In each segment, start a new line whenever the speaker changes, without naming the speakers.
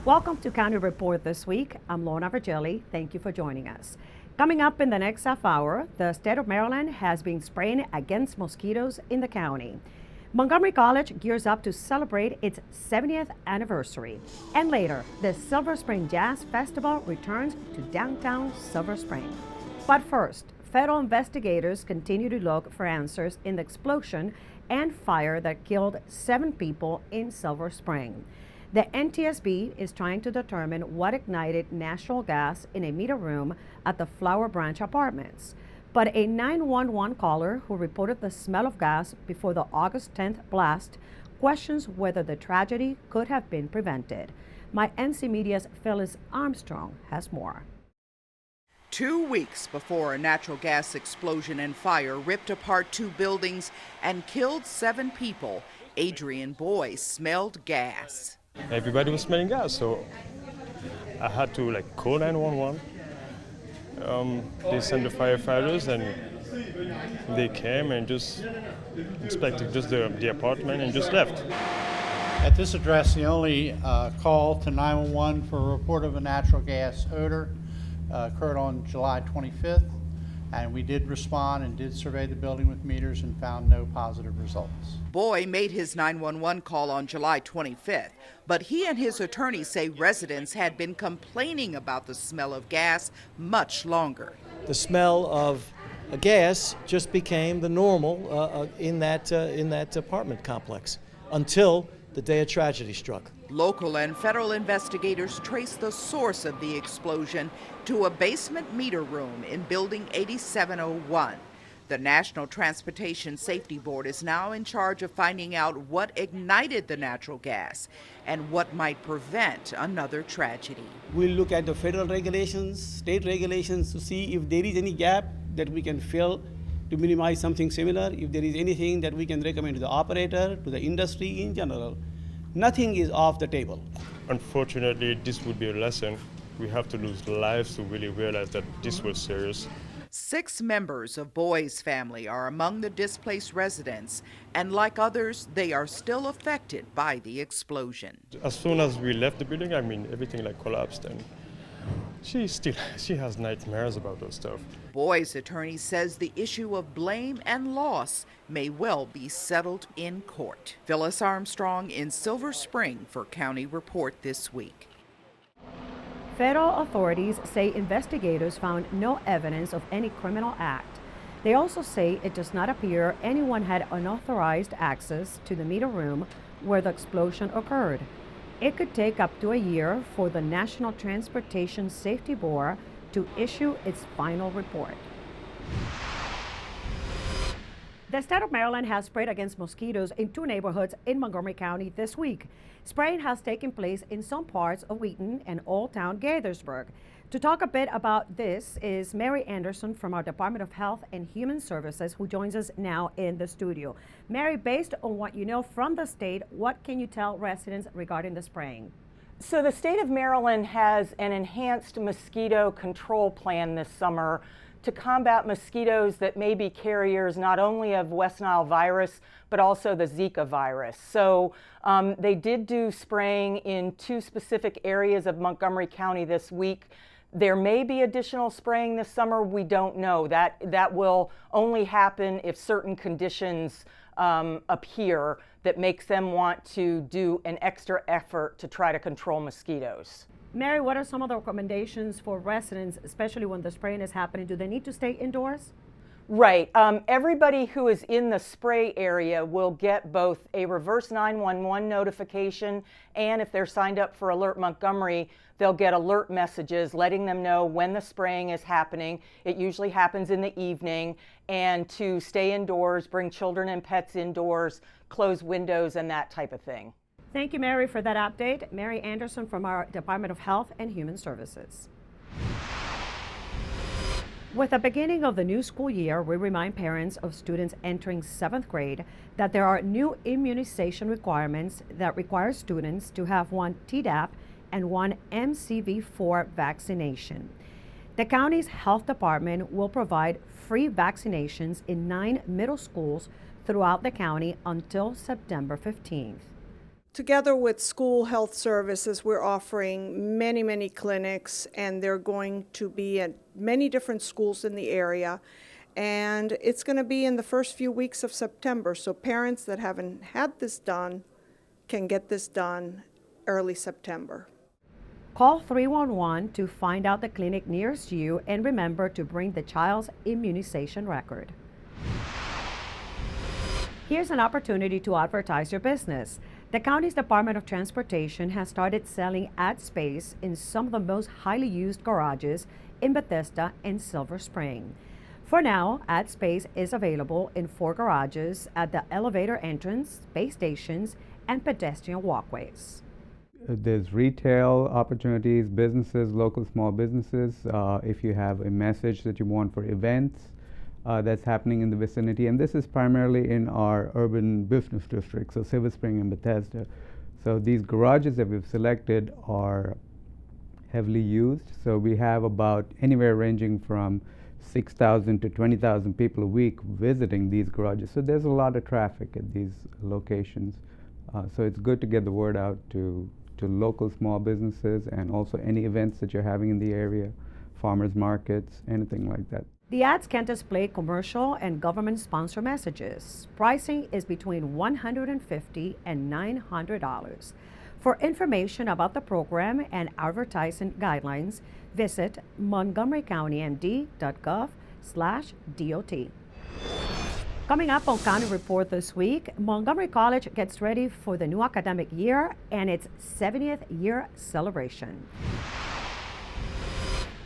Welcome to County Report this week. I'm Lorna Virgili. Thank you for joining us. Coming up in the next half hour, the state of Maryland has been spraying against mosquitoes in the county. Montgomery College gears up to celebrate its 70th anniversary. And later, the Silver Spring Jazz Festival returns to downtown Silver Spring. But first, federal investigators continue to look for answers in the explosion and fire that killed 7 people in Silver Spring. The NTSB is trying to determine what ignited natural gas in a meter room at the Flower Branch Apartments. But a 911 caller who reported the smell of gas before the August 10th blast questions whether the tragedy could have been prevented. My NC Media's Phyllis Armstrong has more.
2 weeks before a natural gas explosion and fire ripped apart 2 buildings and killed 7 people, Adrian Boyce smelled gas.
Everybody was smelling gas, so I had to call 911. They sent the firefighters and they came and just inspected just the apartment and just left.
At this address, the only call to 911 for a report of a natural gas odor occurred on July 25th, and we did respond and did survey the building with meters and found no positive results.
Boy made his 911 call on July 25th, but he and his attorney say residents had been complaining about the smell of gas much longer.
The smell of gas just became the normal in that apartment complex until the day of tragedy struck.
Local and federal investigators traced the source of the explosion to a basement meter room in Building 8701. The National Transportation Safety Board is now in charge of finding out what ignited the natural gas and what might prevent another tragedy.
We'll look at the federal regulations, state regulations to see if there is any gap that we can fill to minimize something similar, if there is anything that we can recommend to the operator, to the industry in general. Nothing is off the table.
Unfortunately, this would be a lesson. We have to lose lives to really realize that this was serious.
6 members of Boy's family are among the displaced residents, and like others, they are still affected by the explosion.
As soon as we left the building, everything collapsed, and she has nightmares about those stuff.
Boy's attorney says the issue of blame and loss may well be settled in court. Phyllis Armstrong in Silver Spring for County Report this week.
Federal authorities say investigators found no evidence of any criminal act. They also say it does not appear anyone had unauthorized access to the meter room where the explosion occurred. It could take up to a year for the National Transportation Safety Board to issue its final report. The state of Maryland has sprayed against mosquitoes in 2 neighborhoods in Montgomery County this week. Spraying has taken place in some parts of Wheaton and Old Town Gaithersburg. To talk a bit about this is Mary Anderson from our Department of Health and Human Services, who joins us now in the studio. Mary, based on what you know from the state, what can you tell residents regarding the spraying?
So the state of Maryland has an enhanced mosquito control plan this summer to combat mosquitoes that may be carriers not only of West Nile virus, but also the Zika virus. So they did do spraying in 2 specific areas of Montgomery County this week. There may be additional spraying this summer. We don't know. That will only happen if certain conditions appear that makes them want to do an extra effort to try to control mosquitoes.
Mary, what are some of the recommendations for residents, especially when the spraying is happening? Do they need to stay indoors?
Right. Everybody who is in the spray area will get both a reverse 911 notification, and if they're signed up for Alert Montgomery, they'll get alert messages letting them know when the spraying is happening. It usually happens in the evening, and to stay indoors, bring children and pets indoors, close windows, and that type of thing.
Thank you, Mary, for that update. Mary Anderson from our Department of Health and Human Services. With the beginning of the new school year, we remind parents of students entering 7th grade that there are new immunization requirements that require students to have 1 Tdap and 1 MCV4 vaccination. The county's health department will provide free vaccinations in 9 middle schools throughout the county until September 15th.
Together with school health services, we're offering many, many clinics, and they're going to be at many different schools in the area. And it's going to be in the first few weeks of September, so parents that haven't had this done can get this done early September.
Call 311 to find out the clinic nearest you, and remember to bring the child's immunization record. Here's an opportunity to advertise your business. The county's Department of Transportation has started selling ad space in some of the most highly used garages in Bethesda and Silver Spring. For now, ad space is available in 4 garages at the elevator entrance, space stations, and pedestrian walkways.
There's retail opportunities, businesses, local small businesses. If you have a message that you want for events that's happening in the vicinity, and this is primarily in our urban business districts, so Silver Spring and Bethesda. So these garages that we've selected are heavily used. So we have about anywhere ranging from 6,000 to 20,000 people a week visiting these garages. So there's a lot of traffic at these locations. So it's good to get the word out to local small businesses and also any events that you're having in the area, farmers markets, anything like that.
The ads can display commercial and government-sponsored messages. Pricing is between $150 and $900. For information about the program and advertising guidelines, visit montgomerycountymd.gov/DOT. Coming up on County Report this week, Montgomery College gets ready for the new academic year and its 70th year celebration.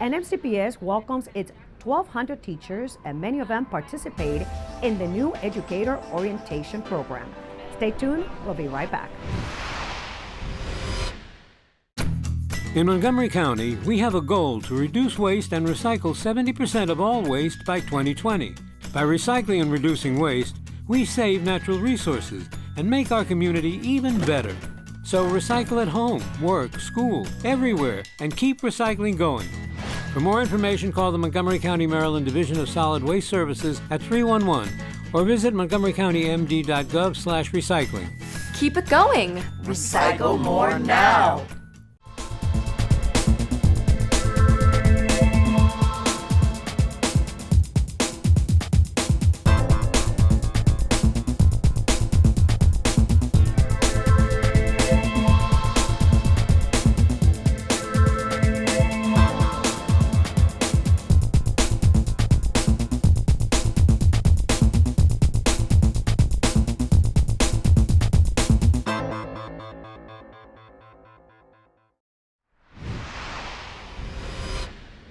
And MCPS welcomes its 1,200 teachers, and many of them participate in the new Educator Orientation Program. Stay tuned, we'll be right back.
In Montgomery County, we have a goal to reduce waste and recycle 70% of all waste by 2020. By recycling and reducing waste, we save natural resources and make our community even better. So recycle at home, work, school, everywhere, and keep recycling going. For more information, call the Montgomery County, Maryland Division of Solid Waste Services at 311 or visit montgomerycountymd.gov/recycling.
Keep it going. Recycle more now.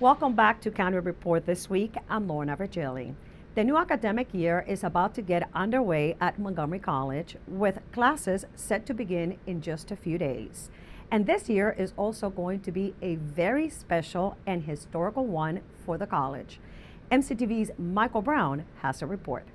Welcome back to County Report this week. I'm Lorna Virgili. The new academic year is about to get underway at Montgomery College, with classes set to begin in just a few days. And this year is also going to be a very special and historical one for the college. MCTV's Michael Brown has a report.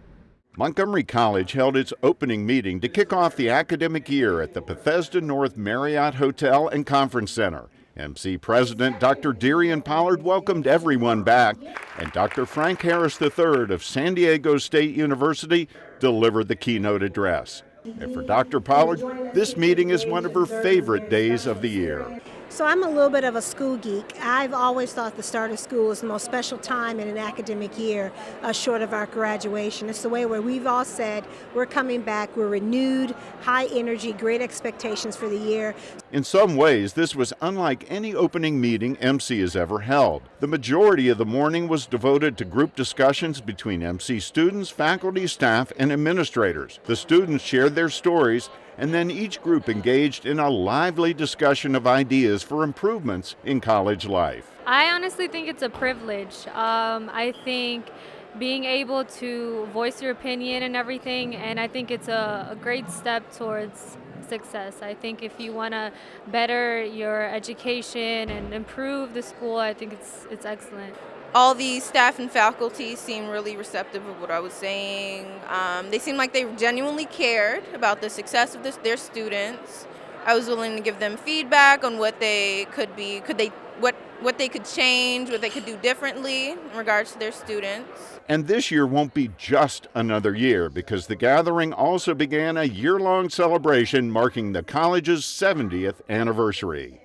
Montgomery College held its opening meeting to kick off the academic year at the Bethesda North Marriott Hotel and Conference Center. MC President Dr. Darian Pollard welcomed everyone back, and Dr. Frank Harris III of San Diego State University delivered the keynote address. And for Dr. Pollard, this meeting is one of her favorite days of the year.
So I'm a little bit of a school geek. I've always thought the start of school is the most special time in an academic year, short of our graduation. It's the way where we've all said we're coming back, we're renewed, high energy, great expectations for the year.
In some ways, this was unlike any opening meeting MC has ever held. The majority of the morning was devoted to group discussions between MC students, faculty, staff, and administrators. The students shared their stories, and then each group engaged in a lively discussion of ideas for improvements in college life.
I honestly think it's a privilege. I think being able to voice your opinion and everything, and I think it's a great step towards success. I think if you want to better your education and improve the school, I think it's excellent.
All the staff and faculty seemed really receptive of what I was saying. They seemed like they genuinely cared about the success of their students. I was willing to give them feedback on what they what what they could change, what they could do differently in regards to their students.
And this year won't be just another year, because the gathering also began a year-long celebration marking the college's 70th anniversary.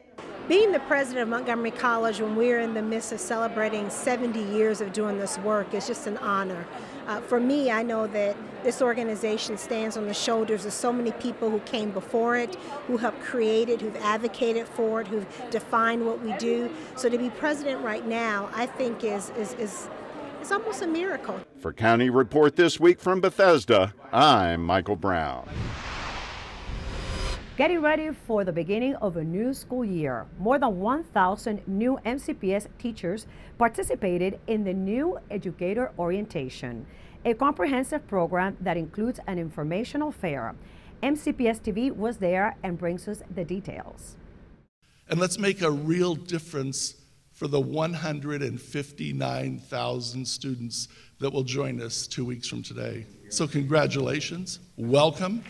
Being the president of Montgomery College when we're in the midst of celebrating 70 years of doing this work is just an honor. For me, I know that this organization stands on the shoulders of so many people who came before it, who helped create it, who've advocated for it, who've defined what we do. So to be president right now, I think is almost a miracle.
For County Report this week from Bethesda, I'm Michael Brown.
Getting ready for the beginning of a new school year. More than 1,000 new MCPS teachers participated in the new Educator Orientation, a comprehensive program that includes an informational fair. MCPS TV was there and brings us the details.
And let's make a real difference for the 159,000 students that will join us 2 weeks from today. So congratulations, welcome.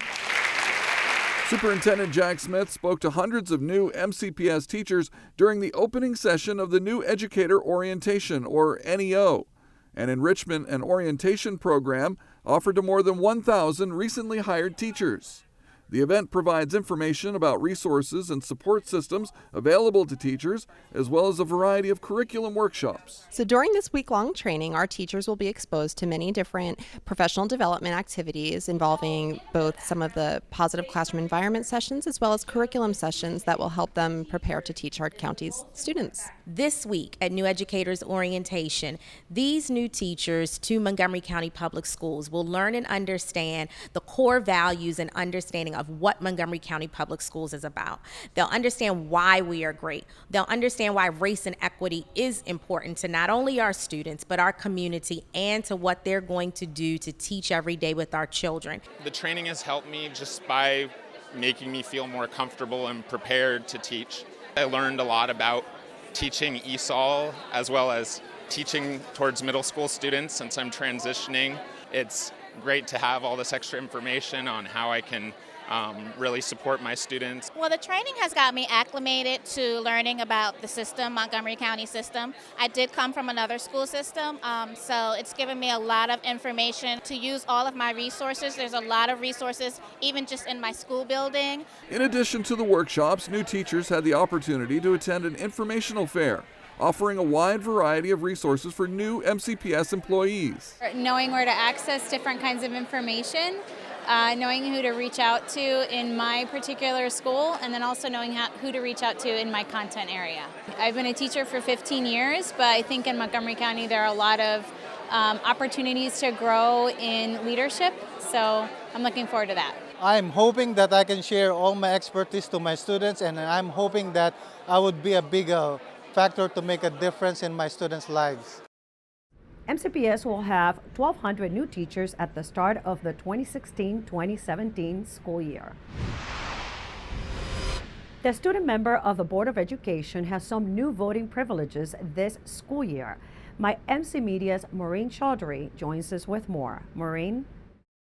Superintendent Jack Smith spoke to hundreds of new MCPS teachers during the opening session of the new Educator Orientation, or NEO, an enrichment and orientation program offered to more than 1,000 recently hired teachers. The event provides information about resources and support systems available to teachers, as well as a variety of curriculum workshops.
So during this week-long training, our teachers will be exposed to many different professional development activities involving both some of the positive classroom environment sessions as well as curriculum sessions that will help them prepare to teach our county's students.
This week at New Educators Orientation, these new teachers to Montgomery County Public Schools will learn and understand the core values and understanding of what Montgomery County Public Schools is about. They'll understand why we are great. They'll understand why race and equity is important to not only our students, but our community, and to what they're going to do to teach every day with our children.
The training has helped me just by making me feel more comfortable and prepared to teach. I learned a lot about teaching ESOL as well as teaching towards middle school students since I'm transitioning. It's great to have all this extra information on how I can really support my students.
Well, the training has got me acclimated to learning about the system, Montgomery County system. I did come from another school system, so it's given me a lot of information to use all of my resources. There's a lot of resources, even just in my school building.
In addition to the workshops, new teachers had the opportunity to attend an informational fair, offering a wide variety of resources for new MCPS employees.
Knowing where to access different kinds of information, knowing who to reach out to in my particular school, and then also knowing who to reach out to in my content area. I've been a teacher for 15 years, but I think in Montgomery County there are a lot of opportunities to grow in leadership, so I'm looking forward to that.
I'm hoping that I can share all my expertise to my students, and I'm hoping that I would be a big factor to make a difference in my students' lives.
MCPS will have 1,200 new teachers at the start of the 2016-2017 school year. The student member of the Board of Education has some new voting privileges this school year. My MC Media's Maureen Chaudhry joins us with more. Maureen?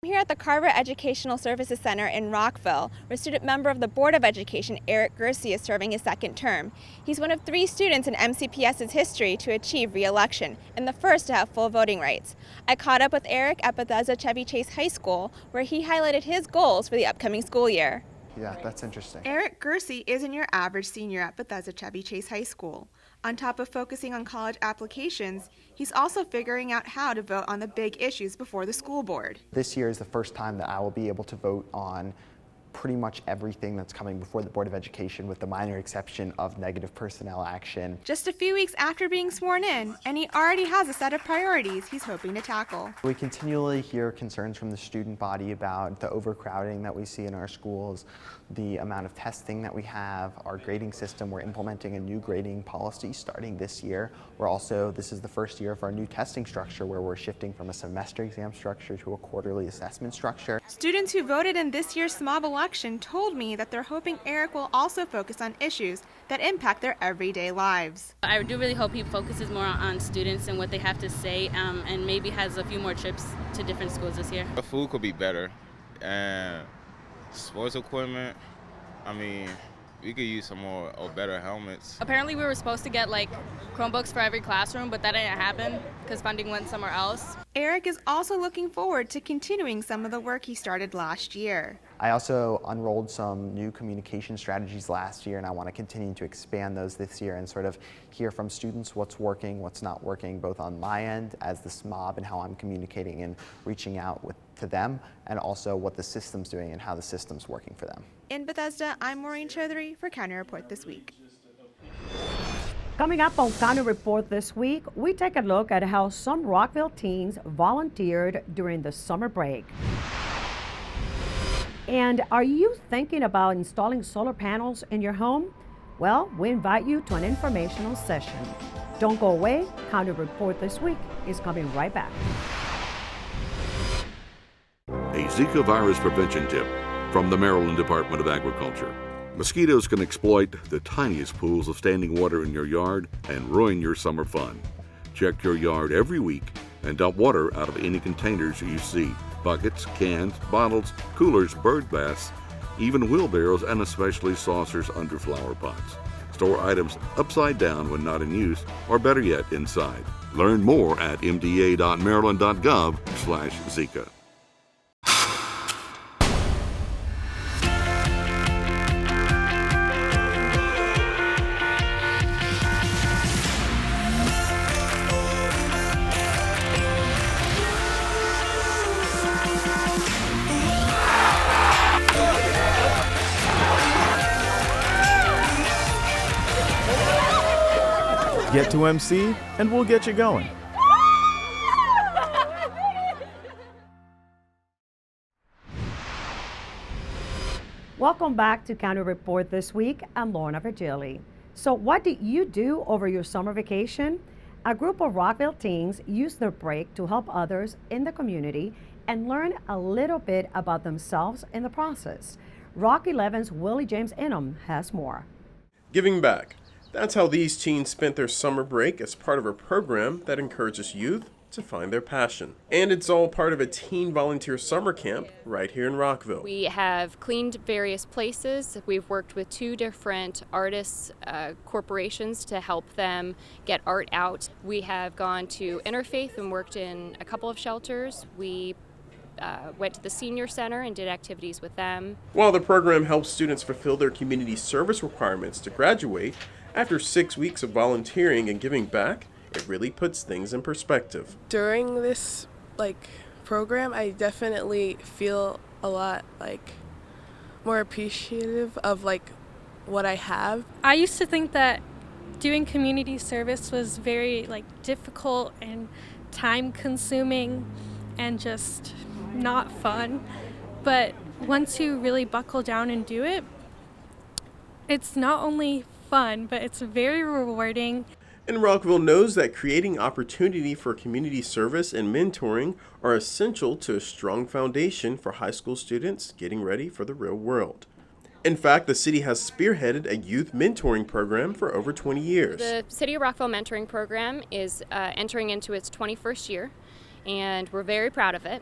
I'm here at the Carver Educational Services Center in Rockville, where student member of the Board of Education, Eric Gersey, is serving his second term. He's one of 3 students in MCPS's history to achieve re-election, and the first to have full voting rights. I caught up with Eric at Bethesda Chevy Chase High School, where he highlighted his goals for the upcoming school year.
Yeah, that's interesting.
Eric Gersey isn't your average senior at Bethesda Chevy Chase High School. On top of focusing on college applications, he's also figuring out how to vote on the big issues before the school board.
This year is the first time that I will be able to vote on pretty much everything that's coming before the Board of Education, with the minor exception of negative personnel action.
Just a few weeks after being sworn in, and he already has a set of priorities he's hoping to tackle.
We continually hear concerns from the student body about the overcrowding that we see in our schools, the amount of testing that we have, our grading system. We're implementing a new grading policy starting this year. This is the first year of our new testing structure, where we're shifting from a semester exam structure to a quarterly assessment structure.
Students who voted in this year's SMOB election told me that they're hoping Eric will also focus on issues that impact their everyday lives.
I do really hope he focuses more on students and what they have to say, and maybe has a few more trips to different schools this year.
The food could be better, and sports equipment,
we could use some more or better helmets.
Apparently we were supposed to get like Chromebooks for every classroom, but that didn't happen because funding went somewhere else.
Eric is also looking forward to continuing some of the work he started last year.
I also unrolled some new communication strategies last year, and I want to continue to expand those this year and sort of hear from students what's working, what's not working, both on my end as the SMOB and how I'm communicating and reaching out to them, and also what the system's doing and how the system's working for them.
In Bethesda, I'm Maureen Chaudhary for County Report This Week.
Coming up on County Report This Week, we take a look at how some Rockville teens volunteered during the summer break. And are you thinking about installing solar panels in your home? Well, we invite you to an informational session. Don't go away. County Report This Week is coming right back.
A Zika virus prevention tip from the Maryland Department of Agriculture. Mosquitoes can exploit the tiniest pools of standing water in your yard and ruin your summer fun. Check your yard every week and dump water out of any containers you see. Buckets, cans, bottles, coolers, bird baths, even wheelbarrows, and especially saucers under flower pots. Store items upside down when not in use, or better yet, inside. Learn more at mda.maryland.gov/Zika.
Get to MC and we'll get you going.
Welcome back to County Report This Week. I'm Lorna Virgili. So what did you do over your summer vacation? A group of Rockville teens used their break to help others in the community and learn a little bit about themselves in the process. Rock 11's Willie James Inham has more.
Giving back. That's how these teens spent their summer break as part of a program that encourages youth to find their passion. And it's all part of a teen volunteer summer camp right here in Rockville.
We have cleaned various places. We've worked with 2 different artists, corporations to help them get art out. We have gone to Interfaith and worked in a couple of shelters. We went to the senior center and did activities with them.
While the program helps students fulfill their community service requirements to graduate, after 6 weeks of volunteering and giving back, it really puts things in perspective.
During this program, I definitely feel a lot more appreciative of what I have.
I used to think that doing community service was very difficult and time consuming and just not fun. But once you really buckle down and do it, it's not only fun, but it's very rewarding.
And Rockville knows that creating opportunity for community service and mentoring are essential to a strong foundation for high school students getting ready for the real world. In fact, the city has spearheaded a youth mentoring program for over 20 years.
The City of Rockville Mentoring Program is entering into its 21st year, and we're very proud of it.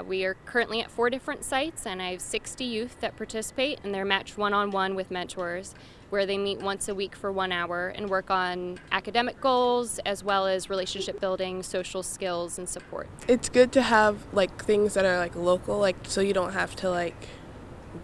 We are currently at 4 different sites, and I have 60 youth that participate, and they're matched one-on-one with mentors, where they meet once a week for 1 hour and work on academic goals as well as relationship building, social skills, and support.
It's good to have things that are local, so you don't have to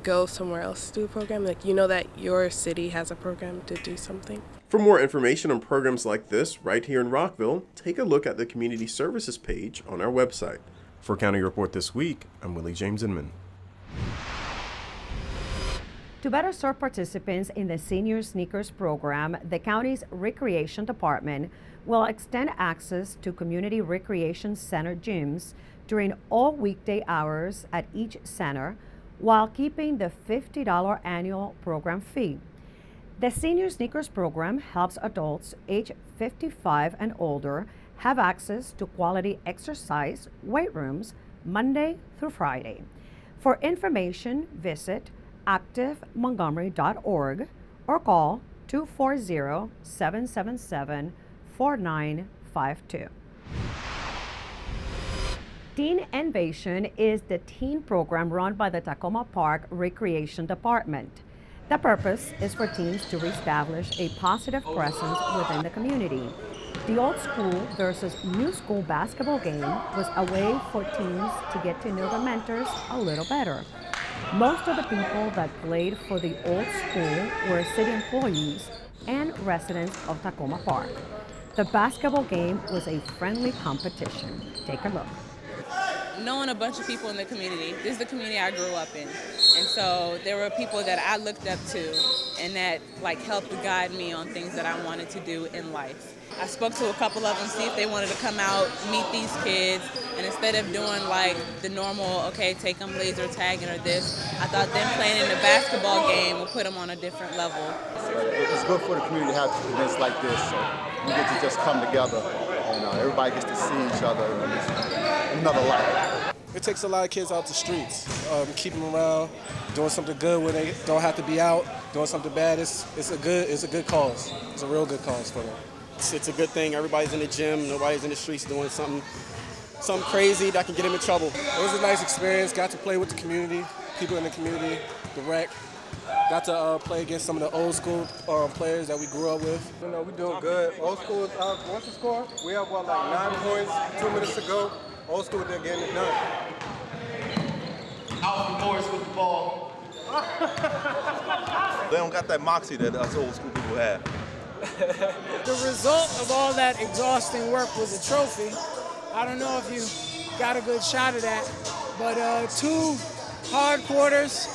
go somewhere else to do a program. You know that your city has a program to do something.
For more information on programs like this right here in Rockville, take a look at the Community Services page on our website. For County Report This Week, I'm Willie James Inman.
To better serve participants in the Senior Sneakers program, the county's Recreation Department will extend access to community recreation center gyms during all weekday hours at each center while keeping the $50 annual program fee. The Senior Sneakers program helps adults age 55 and older have access to quality exercise weight rooms Monday through Friday. For information, visit activemontgomery.org or call 240-777-4952. Teen Invasion is the teen program run by the Tacoma Park Recreation Department. The purpose is for teams to reestablish a positive presence within the community. The old school versus new school basketball game was a way for teams to get to know their mentors a little better. Most of the people that played for the old school were city employees and residents of Tacoma Park. The basketball game was a friendly competition. Take a look.
Knowing a bunch of people in the community, this is the community I grew up in. And so there were people that I looked up to and that helped to guide me on things that I wanted to do in life. I spoke to a couple of them, see if they wanted to come out, meet these kids, and instead of doing the normal, okay, take them laser tagging or this, I thought them playing in the basketball game would put them on a different level.
It's good for the community to have events like this, so we get to just come together and everybody gets to see each other in another light.
It takes a lot of kids out the streets, keep them around, doing something good when they don't have to be out, doing something bad. It's a good cause. It's a real good cause for them. It's a good thing. Everybody's in the gym. Nobody's in the streets doing something crazy that can get them in trouble. It was a nice experience. Got to play with the community, people in the community, the rec. Got to play against some of the old school players that we grew up with.
We're doing good. Old school, what's the score? We have 9 points, 2 minutes to go. Old school, they're getting it done.
Alvin Morris with the ball.
They don't got that moxie that us old school people have.
The result of all that exhausting work was a trophy. I don't know if you got a good shot of that, but 2 hard quarters,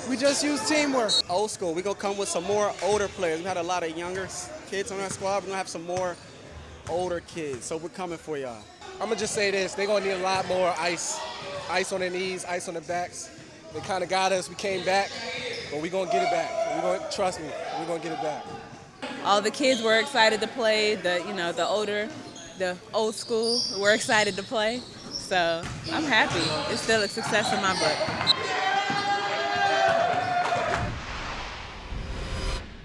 we just used teamwork.
Old school, we're going to come with some more older players. We had a lot of younger kids on our squad. We're going to have some more older kids, so we're coming for y'all. I'm going to just say this, they're going to need a lot more ice. Ice on their knees, ice on their backs. They kind of got us, we came back, but we're going to get it back. Trust me, we're going to get it back.
All the kids were excited to play, the old school were excited to play. So I'm happy. It's still a success in my book.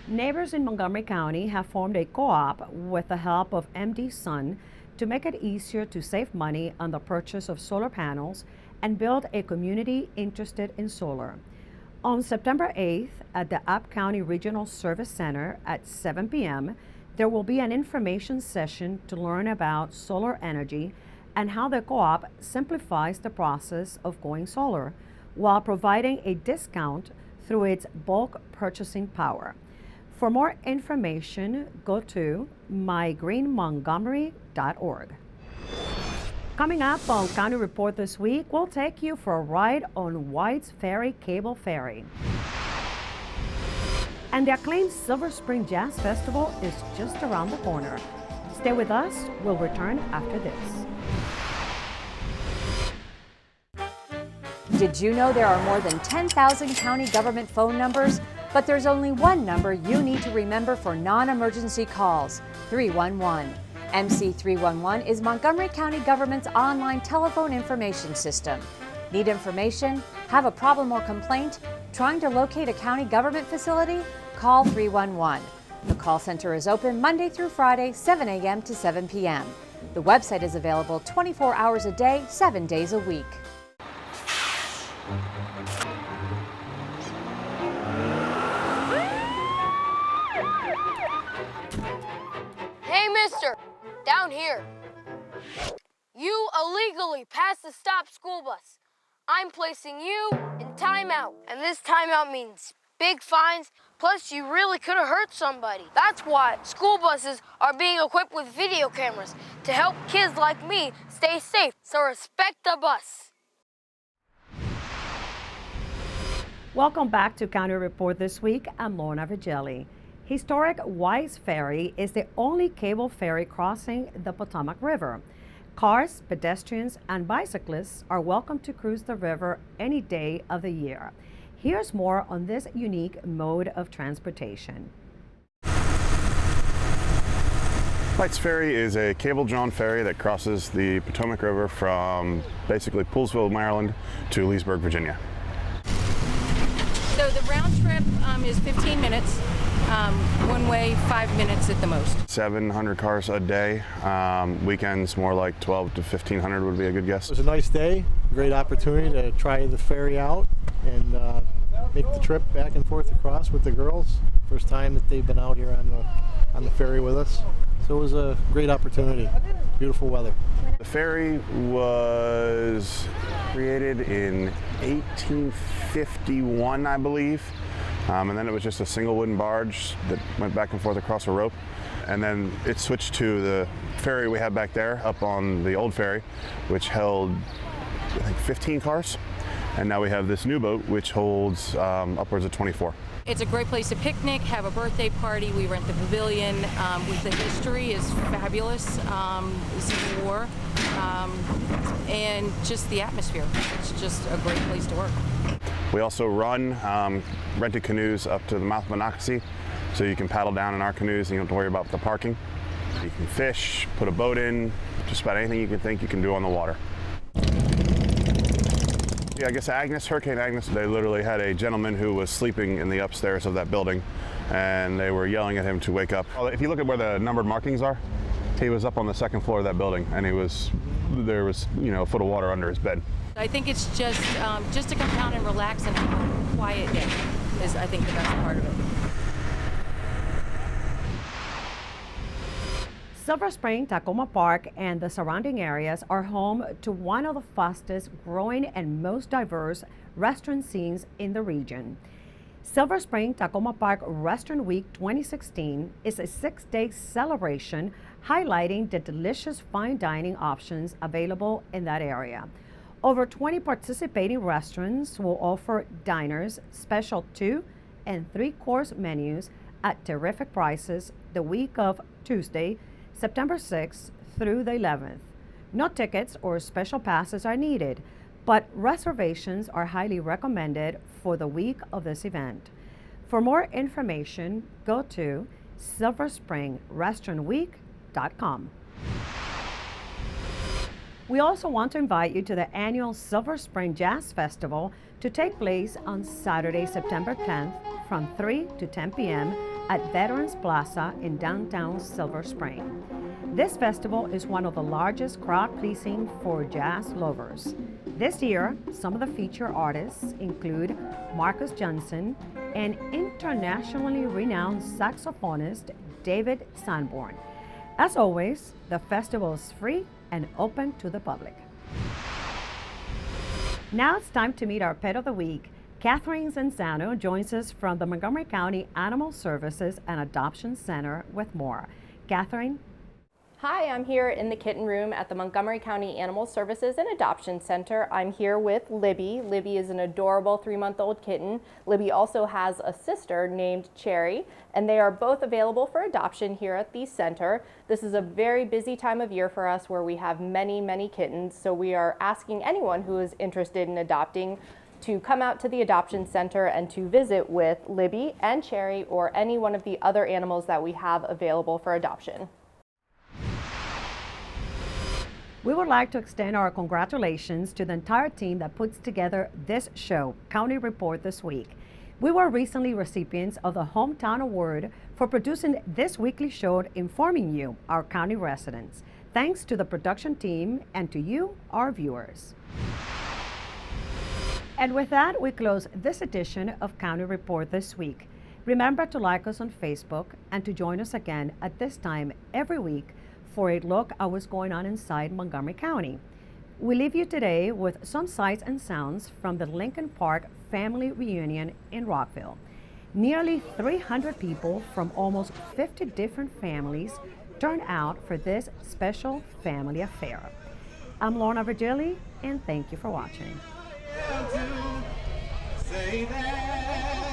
Neighbors in Montgomery County have formed a co-op with the help of MD Sun to make it easier to save money on the purchase of solar panels and build a community interested in solar. On September 8th at the App County Regional Service Center at 7 p.m., there will be an information session to learn about solar energy and how the co-op simplifies the process of going solar while providing a discount through its bulk purchasing power. For more information, go to mygreenmontgomery.org. Coming up on County Report this week, we'll take you for a ride on White's Ferry Cable Ferry. And the acclaimed Silver Spring Jazz Festival is just around the corner. Stay with us, we'll return after this.
Did you know there are more than 10,000 county government phone numbers? But there's only one number you need to remember for non-emergency calls, 311. MC311 is Montgomery County government's online telephone information system. Need information? Have a problem or complaint? Trying to locate a county government facility? Call 311. The call center is open Monday through Friday, 7 a.m. to 7 p.m. The website is available 24 hours a day, 7 days a week.
Hey, mister, down here. You illegally passed the stop school bus. I'm placing you in timeout, and this timeout means big fines, plus you really could have hurt somebody. That's why school buses are being equipped with video cameras to help kids like me stay safe, so respect the bus.
Welcome back to County Report this week. I'm Lorna Virgili. Historic White's Ferry is the only cable ferry crossing the Potomac River. Cars, pedestrians, and bicyclists are welcome to cruise the river any day of the year. Here's more on this unique mode of transportation.
White's Ferry is a cable-drawn ferry that crosses the Potomac River from basically Poolesville, Maryland to Leesburg, Virginia.
So the round trip is 15 minutes. One way, 5 minutes at the most.
700 cars a day. Weekends, more like 12 to 1,500 would be a good guess.
It was a nice day, great opportunity to try the ferry out and
make the trip back and forth across with the girls. First time that they've been out here on the ferry with us. So it was a great opportunity. Beautiful weather.
The ferry was created in 1851, I believe. And then it was just a single wooden barge that went back and forth across a rope. And then it switched to the ferry we had back there up on the old ferry, which held, I think, 15 cars. And now we have this new boat, which holds upwards of 24.
It's a great place to picnic, have a birthday party. We rent the pavilion. The history is fabulous, Civil War, and just the atmosphere. It's just a great place to work.
We also run rented canoes up to the mouth of Monocacy, so you can paddle down in our canoes and you don't have to worry about the parking. You can fish, put a boat in, just about anything you can think you can do on the water. Yeah, I guess Hurricane Agnes, they literally had a gentleman who was sleeping in the upstairs of that building, and they were yelling at him to wake up. If you look at where the numbered markings are, he was up on the second floor of that building, and there was, a foot of water under his bed.
I think it's just to come down and relax and have a quiet day is, I think, the best part of it.
Silver Spring, Tacoma Park, and the surrounding areas are home to one of the fastest growing and most diverse restaurant scenes in the region. Silver Spring Tacoma Park Restaurant Week 2016 is a 6-day celebration highlighting the delicious fine dining options available in that area. Over 20 participating restaurants will offer diners special 2- and 3-course menus at terrific prices the week of Tuesday, September 6th through the 11th. No tickets or special passes are needed, but reservations are highly recommended for the week of this event. For more information, go to silverspringrestaurantweek.com. We also want to invite you to the annual Silver Spring Jazz Festival to take place on Saturday, September 10th from 3 to 10 p.m. at Veterans Plaza in downtown Silver Spring. This festival is one of the largest crowd-pleasing for jazz lovers. This year, some of the featured artists include Marcus Johnson and internationally renowned saxophonist David Sanborn. As always, the festival is free and open to the public. Now it's time to meet our pet of the week. Catherine Zenzano joins us from the Montgomery County Animal Services and Adoption Center with more. Catherine?
Hi, I'm here in the kitten room at the Montgomery County Animal Services and Adoption Center. I'm here with Libby. Libby is an adorable 3-month-old kitten. Libby also has a sister named Cherry, and they are both available for adoption here at the center. This is a very busy time of year for us where we have many, many kittens, so we are asking anyone who is interested in adopting to come out to the adoption center and to visit with Libby and Cherry or any one of the other animals that we have available for adoption.
We would like to extend our congratulations to the entire team that puts together this show, County Report This Week. We were recently recipients of the Hometown Award for producing this weekly show, informing you, our county residents. Thanks to the production team and to you, our viewers. And with that, we close this edition of County Report This Week. Remember to like us on Facebook and to join us again at this time every week for a look at what's going on inside Montgomery County. We leave you today with some sights and sounds from the Lincoln Park Family Reunion in Rockville. Nearly 300 people from almost 50 different families turned out for this special family affair. I'm Lorna Virgili, and thank you for watching.
Say that.